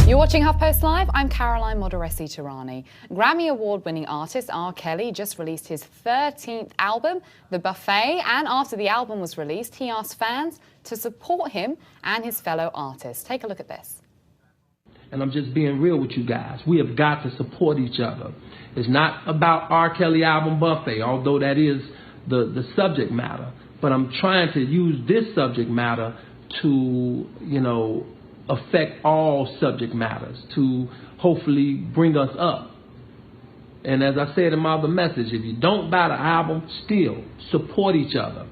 You're watching Huffpost Live. I'm Caroline Modaresi-Tarani. Grammy Award-winning artist R. Kelly just released his 13th album, The Buffet, and after the album was released, he asked fans to support him and his fellow artists. Take a look at this. And I'm just being real with you guys. We have got to support each other. It's not about R. Kelly album Buffet, although that is the subject matter. But I'm trying to use this subject matter to, affect all subject matters, to hopefully bring us up. And as I said in my other message, if you don't buy the album, still support each other.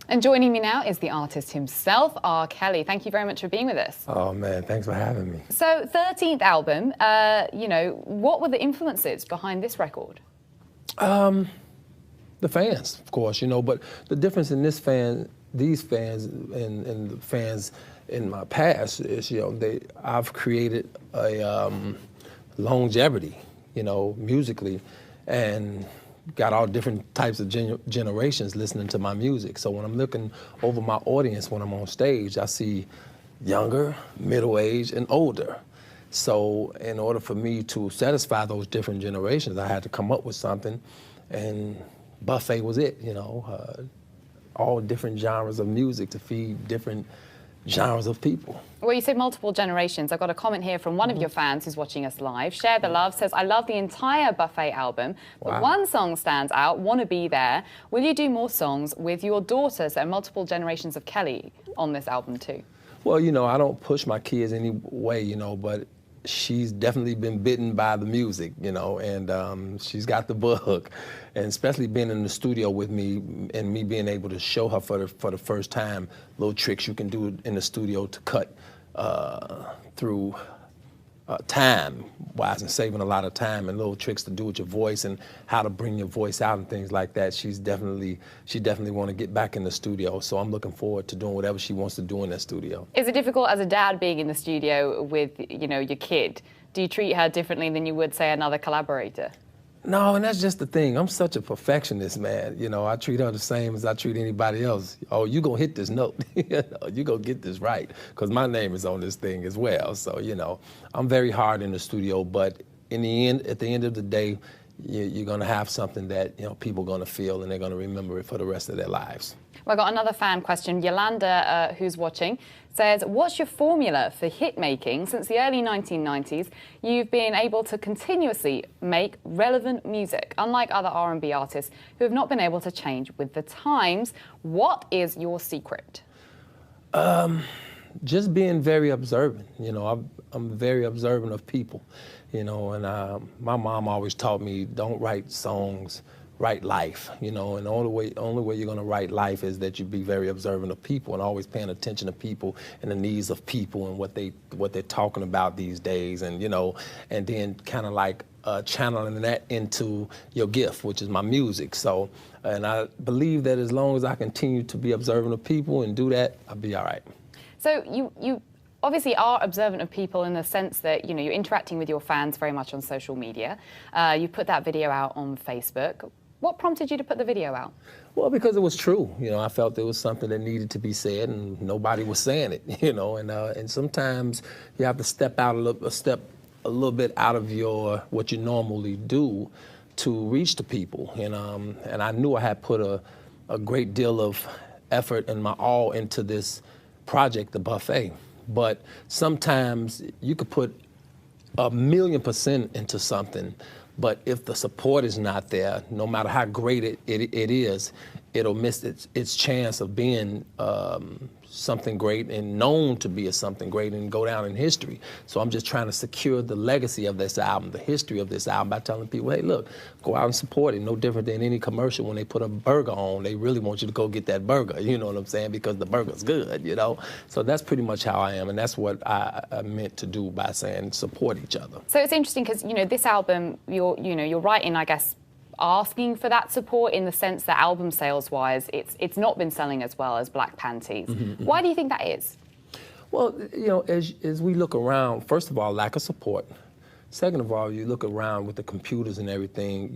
And joining me now is the artist himself, R. Kelly. Thank you very much for being with us. Oh, man, thanks for having me. So, 13th album, what were the influences behind this record? The fans, of course, but the difference in these fans and the fans in my past is, I've created a longevity, musically, and got all different types of generations listening to my music. So when I'm looking over my audience when I'm on stage, I see younger, middle-aged, and older. So in order for me to satisfy those different generations, I had to come up with something, and Buffet was it, all different genres of music to feed different genres of people. Well, you said multiple generations. I've got a comment here from one of your fans who's watching us live. Share the Love says, I love the entire Buffet album, but Wow. one song stands out, Wanna Be There. Will you do more songs with your daughters and multiple generations of Kelly on this album too? Well, I don't push my kids any way, but she's definitely been bitten by the music, and she's got the bug. And especially being in the studio with me and me being able to show her for the first time little tricks you can do in the studio to cut through time-wise and saving a lot of time, and little tricks to do with your voice and how to bring your voice out and things like that. She definitely want to get back in the studio, so I'm looking forward to doing whatever she wants to do in that studio. Is it difficult as a dad being in the studio with, your kid? Do you treat her differently than you would, say, another collaborator? No, and that's just the thing. I'm such a perfectionist, man. I treat her the same as I treat anybody else. Oh, you gonna hit this note. You gonna get this right, because my name is on this thing as well. So, I'm very hard in the studio, but at the end of the day, you're gonna have something that, people are gonna feel, and they're gonna remember it for the rest of their lives. Well, I got another fan question. Yolanda, who's watching, says, what's your formula for hit making? Since the early 1990s, you've been able to continuously make relevant music, unlike other R&B artists who have not been able to change with the times. What is your secret? Just being very observant. I'm very observant of people, and my mom always taught me, don't write songs, write life, and the only way you're gonna write life is that you be very observant of people and always paying attention to people and the needs of people and what they're talking about these days, and and then kind of like channeling that into your gift, which is my music. So, and I believe that as long as I continue to be observant of people and do that, I'll be all right. So you obviously are observant of people in the sense that, you're interacting with your fans very much on social media. You put that video out on Facebook. What prompted you to put the video out? Well, because it was true. I felt there was something that needed to be said, and nobody was saying it. And sometimes you have to step out a little bit out of what you normally do to reach the people. And I knew I had put a great deal of effort and my all into this project, The Buffet. But sometimes you could put 1,000,000% into something, but if the support is not there, no matter how great it is, it'll miss its chance of being something great and known to be something great and go down in history. So I'm just trying to secure the legacy of this album, the history of this album, by telling people, hey, look, go out and support it. No different than any commercial. When they put a burger on, they really want you to go get that burger, you know what I'm saying, because the burger's good, So that's pretty much how I am, and that's what I meant to do by saying support each other. So it's interesting because, this album, you're writing, I guess, asking for that support in the sense that album sales-wise, it's not been selling as well as Black Panties. Mm-hmm. Why do you think that is? Well, as we look around, first of all, lack of support. Second of all, you look around with the computers and everything,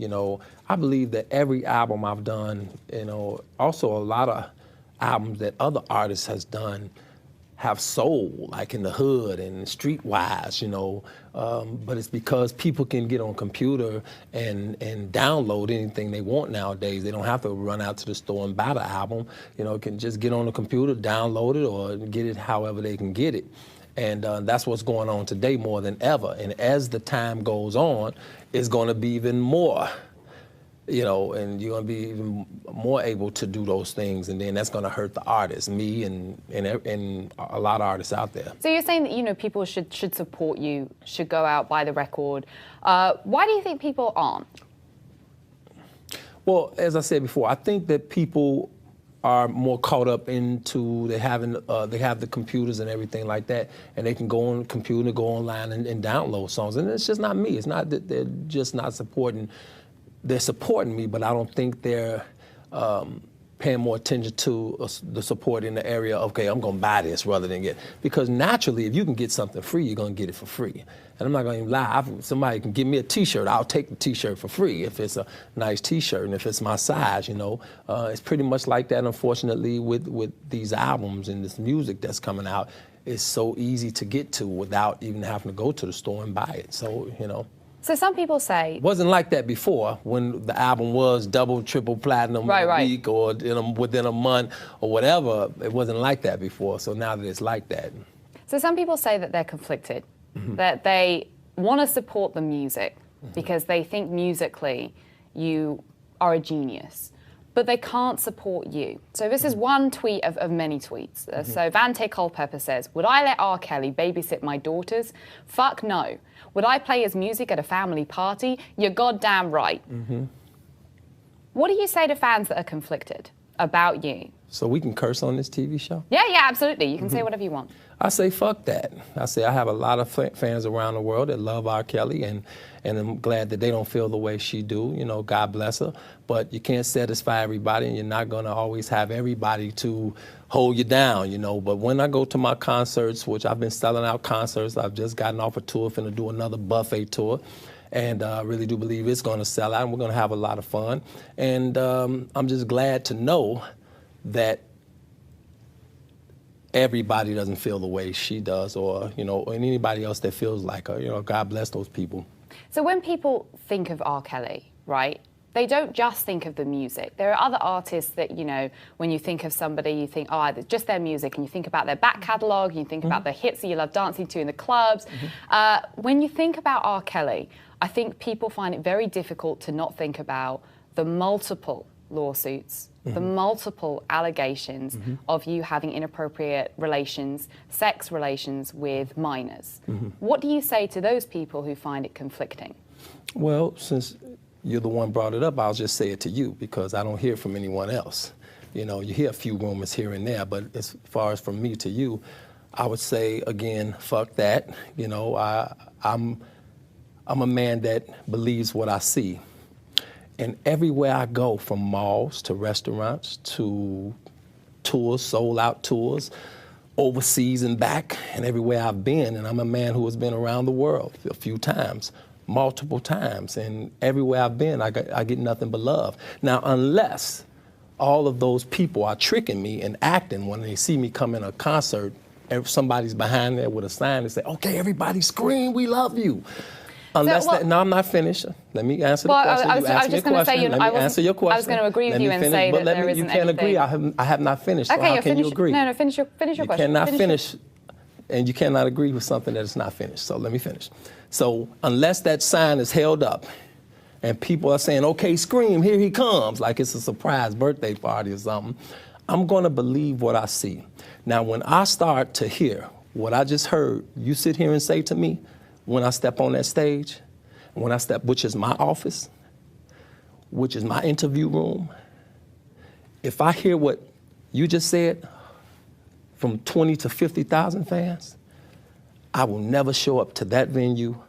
I believe that every album I've done, also a lot of albums that other artists has done have soul, like in the hood and streetwise, you know. But it's because people can get on a computer and download anything they want nowadays. They don't have to run out to the store and buy the album. You know, can just get on the computer, download it, or get it however they can get it. And that's what's going on today more than ever. And as the time goes on, it's going to be even more. You know, and you're going to be even more able to do those things, and then that's going to hurt the artists, me and a lot of artists out there. So you're saying that, you know, people should support you, should go out, buy the record. Why do you think people aren't? Well, as I said before, I think that people are more caught up into they have the computers and everything like that, and they can go on the computer, go online and download songs. And it's just not me. It's not that they're just not supporting. They're supporting me, but I don't think they're paying more attention to the support in the area of, okay, I'm going to buy this rather than get. Because naturally, if you can get something free, you're going to get it for free. And I'm not going to even lie. Somebody can give me a T-shirt, I'll take the T-shirt for free if it's a nice T-shirt and if it's my size, you know. It's pretty much like that, unfortunately, with these albums and this music that's coming out. It's so easy to get to without even having to go to the store and buy it. So, you know. So some people say... Wasn't like that before when the album was double, triple platinum a week or within a month or whatever. It wasn't like that before, so now that it's like that. So some people say that they're conflicted, that they want to support the music because they think musically you are a genius, but they can't support you. So this is one tweet of many tweets. So Vante Culpepper says, would I let R. Kelly babysit my daughters? Fuck no. Would I play his music at a family party? You're goddamn right. What do you say to fans that are conflicted about you? So we can curse on this TV show? Yeah, absolutely. You can say whatever you want. I say fuck that. I say I have a lot of fans around the world that love R. Kelly, and I'm glad that they don't feel the way she do. You know, God bless her. But you can't satisfy everybody, and you're not going to always have everybody to hold you down, you know. But when I go to my concerts, which I've been selling out concerts, I've just gotten off a tour, finna do another buffet tour. And I really do believe it's going to sell out, and we're going to have a lot of fun. And I'm just glad to know that everybody doesn't feel the way she does, or, you know, or anybody else that feels like her. You know, God bless those people. So when people think of R. Kelly, right, they don't just think of the music. There are other artists that, you know, when you think of somebody, you think, oh, it's just their music, and you think about their back catalogue, you think about the hits that you love dancing to in the clubs. When you think about R. Kelly, I think people find it very difficult to not think about the multiple lawsuits, the multiple allegations of you having inappropriate relations, sex relations with minors. What do you say to those people who find it conflicting? Well, since you're the one brought it up, I'll just say it to you because I don't hear from anyone else. You know, you hear a few rumors here and there, but as far as from me to you, I would say, again, fuck that. You know, I'm a man that believes what I see. And everywhere I go, from malls to restaurants to tours, sold-out tours, overseas and back, and everywhere I've been, and I'm a man who has been around the world a few times, multiple times, and everywhere I've been, I get nothing but love. Now, unless all of those people are tricking me and acting when they see me come in a concert, and somebody's behind there with a sign and say, okay, everybody scream, we love you. Unless no, I'm not finished. Let me answer the question. I was just going to say, Let me answer your question. I was going to agree with you and say that there isn't anything. You can't agree. I have not finished. Okay, so how can you agree? No, finish your question. You cannot finish, and you cannot agree with something that is not finished. So let me finish. So unless that sign is held up, and people are saying, okay, scream, here he comes, like it's a surprise birthday party or something, I'm going to believe what I see. Now, when I start to hear what I just heard you sit here and say to me, when I step on that stage, when I step, which is my office, which is my interview room, if I hear what you just said from 20 to 50,000 fans, I will never show up to that venue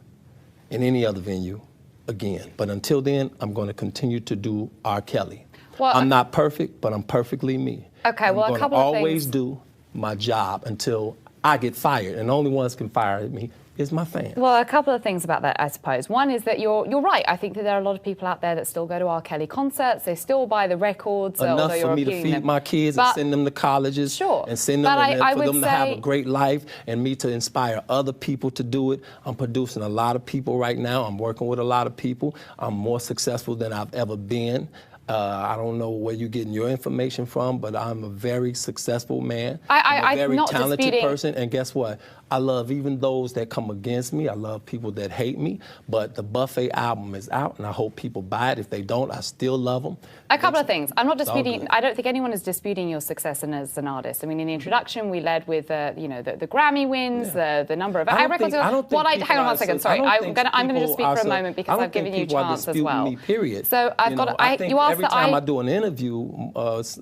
in any other venue again. But until then, I'm going to continue to do R. Kelly. Well, I'm not perfect, but I'm perfectly me. Okay, well, a couple of things. I'm going to always do my job until I get fired, and the only ones can fire me is my fans. Well, a couple of things about that, I suppose. One is that you're right. I think that there are a lot of people out there that still go to R. Kelly concerts. They still buy the records. Enough for me to feed my kids and send them to colleges. Sure. And send them for them to have a great life, and me to inspire other people to do it. I'm producing a lot of people right now. I'm working with a lot of people. I'm more successful than I've ever been. I don't know where you're getting your information from, but I'm a very successful man. I'm a very talented person, and guess what? I love even those that come against me. I love people that hate me, but the Buffet album is out, and I hope people buy it. If they don't, I still love them. A couple of things. I'm not disputing. I don't think anyone is disputing your success as an artist. I mean, in the introduction, we led with the Grammy wins, the number of records. Hang on one second. Sorry, I'm going to just speak for a moment because I've given you a chance as well. Period. So I've got. You asked every time I do an interview,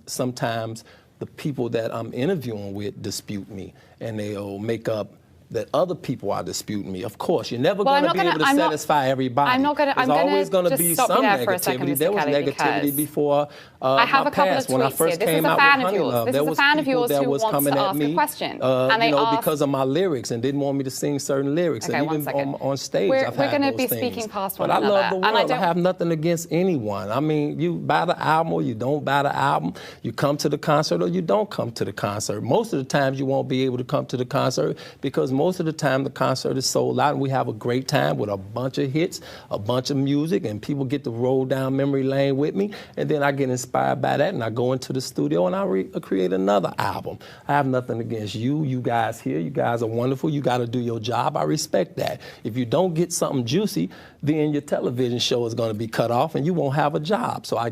sometimes the people that I'm interviewing with dispute me, and they'll make up that other people are disputing me. Of course, you're never going to be able to satisfy everybody. There's always going to be some negativity. There was negativity before I have my a couple past of when I tweets first here. came out with Honey Love. This is a fan of yours who wants to ask a question. And they because of my lyrics and didn't want me to sing certain lyrics. Okay, and even on stage, I've had those things. We're going to be speaking past one another. But I love the world. I have nothing against anyone. I mean, you buy the album or you don't buy the album. You come to the concert or you don't come to the concert. Most of the times you won't be able to come to the concert because most of the time the concert is sold out and we have a great time with a bunch of hits, a bunch of music, and people get to roll down memory lane with me, and then I get inspired by that and I go into the studio and I create another album. I have nothing against you guys here. You guys are wonderful. You got to do your job. I respect that. If you don't get something juicy, then your television show is going to be cut off and you won't have a job. So I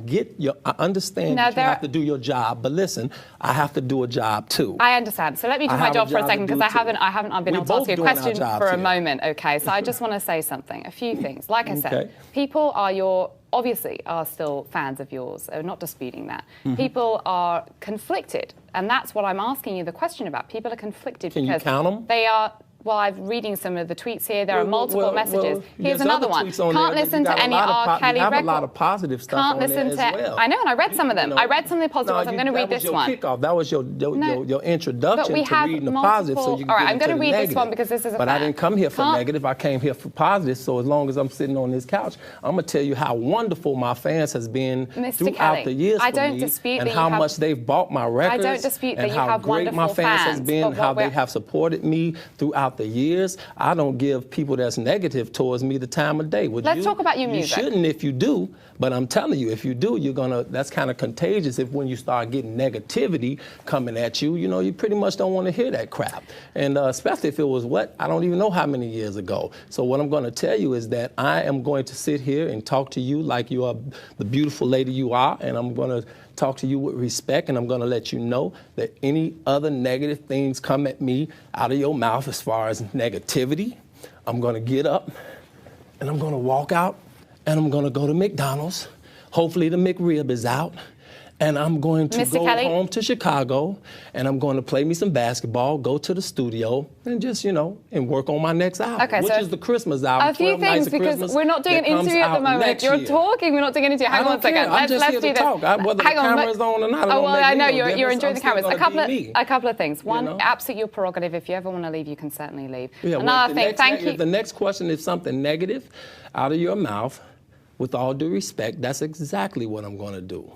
understand that you have to do your job, but listen, I have to do a job too. I understand. So let me do my job for a second because I haven't been able to ask you a question for a moment. Okay, so I just want to say something, a few things. Like I said, people obviously are still fans of yours. They're not disputing that. Mm-hmm. People are conflicted, and that's what I'm asking you the question about. People are conflicted because you count them? They are. Well, I'm reading some of the tweets here. There are multiple messages. Here's another one. Can't listen to any R. Kelly record. You have a lot of positive stuff on there as well. I know, and I read some of them. I read some of the positive ones. I'm going to read this one. That was your introduction to reading the positive, so you can all right, I'm going to read this one because this is a But I didn't come here for negative. I came here for positive. So as long as I'm sitting on this couch, I'm going to tell you how wonderful my fans has been throughout the years for me, and how much they've bought my records. I don't dispute that you have wonderful fans. And how great my fans has been, how they have supported me throughout the years. I don't give people that's negative towards me the time of day. Let's talk about your music. You shouldn't if you do, but I'm telling you, if you do, that's kind of contagious. If when you start getting negativity coming at you, you pretty much don't want to hear that crap. And especially if it was I don't even know how many years ago. So what I'm going to tell you is that I am going to sit here and talk to you like you are the beautiful lady you are, and I'm going to talk to you with respect, and I'm going to let you know that any other negative things come at me out of your mouth as far as negativity, I'm going to get up and I'm going to walk out and I'm going to go to McDonald's. Hopefully the McRib is out. And I'm going to go home to Chicago, and I'm going to play me some basketball, go to the studio, and just, and work on my next album, which is the Christmas album. A few things, because we're not doing an interview at the moment. You're talking, we're not doing an interview. Hang on a second. I'm just here to talk. Whether the camera's on or not, I know, you're enjoying the cameras. A couple of things. One, absolutely your prerogative. If you ever want to leave, you can certainly leave. Another thing, thank you. If the next question is something negative out of your mouth, with all due respect, that's exactly what I'm going to do.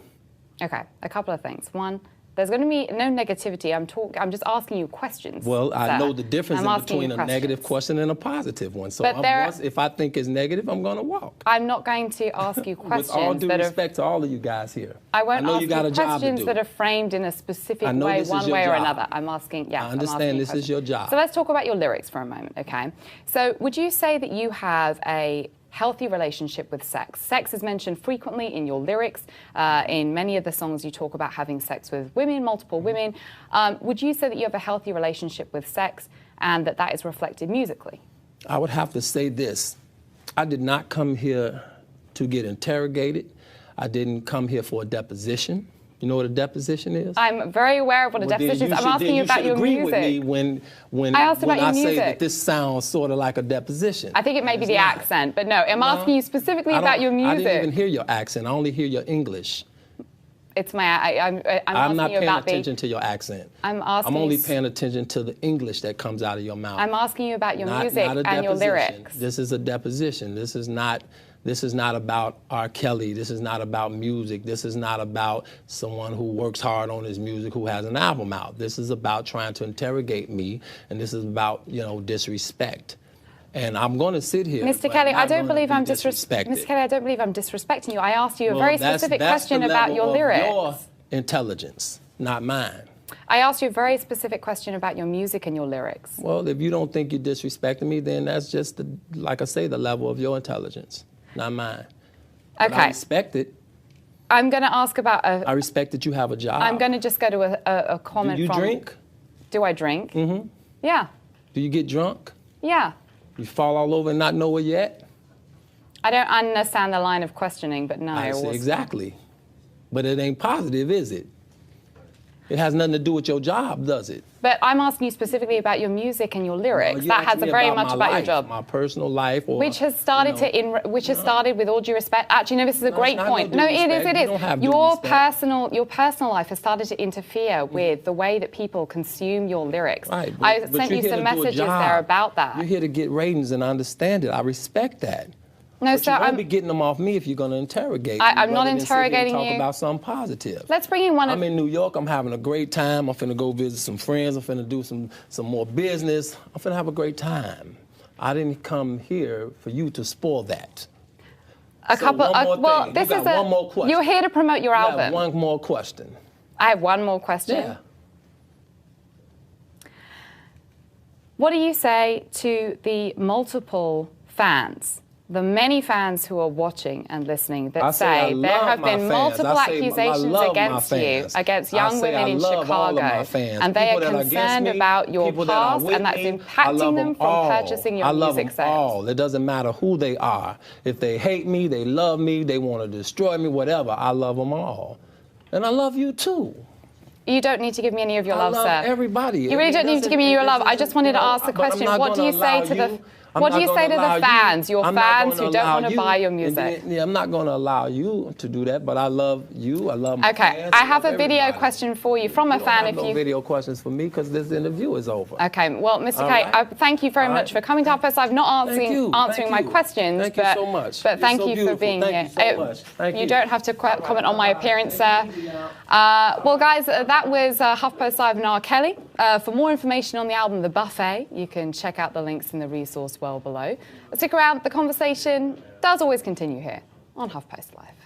Okay, a couple of things. One, there's going to be no negativity. I'm just asking you questions. Well, I know the difference between a negative question and a positive one. So if I think it's negative, I'm going to walk. I'm not going to ask you questions. With all due respect to all of you guys here. I won't ask you questions that are framed in a specific way, one way or another. I'm asking, I understand this is your job. So let's talk about your lyrics for a moment, okay? So would you say that you have a healthy relationship with sex? Sex is mentioned frequently in your lyrics. In many of the songs you talk about having sex with women, multiple women. Would you say that you have a healthy relationship with sex and that is reflected musically? I would have to say this. I did not come here to get interrogated. I didn't come here for a deposition. You know what a deposition is? I'm very aware of what a deposition is. I'm asking you about your music. You should agree with me when I say that this sounds sort of like a deposition. I think it may be the accent, but no, I'm asking you specifically about your music. I didn't even hear your accent. I only hear your English. It's I'm I'm not asking you paying about attention to your accent. I'm asking. I'm only paying attention to the English that comes out of your mouth. I'm asking you about your music not a and your deposition. lyrics. This is a deposition. This is not about R. Kelly. This is not about music. This is not about someone who works hard on his music who has an album out. This is about trying to interrogate me, and this is about, disrespect. And I'm going to sit here. Mr. Kelly, I don't believe I'm disrespected. Mr. Kelly, I don't believe I'm disrespecting you. I asked you a very specific question about your lyrics. Your intelligence, not mine. I asked you a very specific question about your music and your lyrics. Well, if you don't think you're disrespecting me, then that's just, like I say, the level of your intelligence, not mine. Okay. But I respect it. I'm going to ask about I respect that you have a job. I'm going to just go to a comment from... Do you drink? Do I drink? Mm-hmm. Yeah. Do you get drunk? Yeah. You fall all over and not know where you're at? I don't understand the line of questioning, but no. I say exactly. But it ain't positive, is it? It has nothing to do with your job, does it? But I'm asking you specifically about your music and your lyrics. That has very much about your job. My personal life, which has started started with all due respect. Actually, no, this is a great point. No, it is. It is. Your personal life has started to interfere with the way that people consume your lyrics. Right, I sent you some messages there about that. You're here to get ratings, and I understand it. I respect that. No, but sir, you won't be getting them off me if you're going to interrogate me. I'm not interrogating talk you. About something positive. Let's bring in one of... I'm in New York. I'm having a great time. I'm finna go visit some friends. I'm finna do some more business. I'm finna have a great time. I didn't come here for you to spoil that. One more question. You're here to promote your album. Have one more question. I have one more question. Yeah. What do you say to the multiple fans, the many fans who are watching and listening that say there have been multiple accusations against you, against young women in Chicago, and they are concerned about your past and that's impacting them from purchasing your music sales? All. It doesn't matter who they are. If they hate me, they love me, they want to destroy me, whatever, I love them all. And I love you too. You don't need to give me any of your love, sir. I love everybody. You really don't need to give me your love. I just wanted to ask the question, what do you say to the... What do you say to the fans, your fans who don't want to buy your music? I'm not going to allow you to do that, but I love you. I love my fans. Okay, I have a video question for you from a fan. No video questions for me because this interview is over. Okay, well, Mr. K, thank you very much for coming to Huffpost. I'm not answering my questions, thank you so much. But thank you for being here. Thank you so much. Thank you. You don't have to comment on my appearance, sir. Well, guys, that was Huffpost Live and R. Kelly. For more information on the album The Buffet, you can check out the links in the resource well below. Stick around, the conversation does always continue here on Huffpost Live.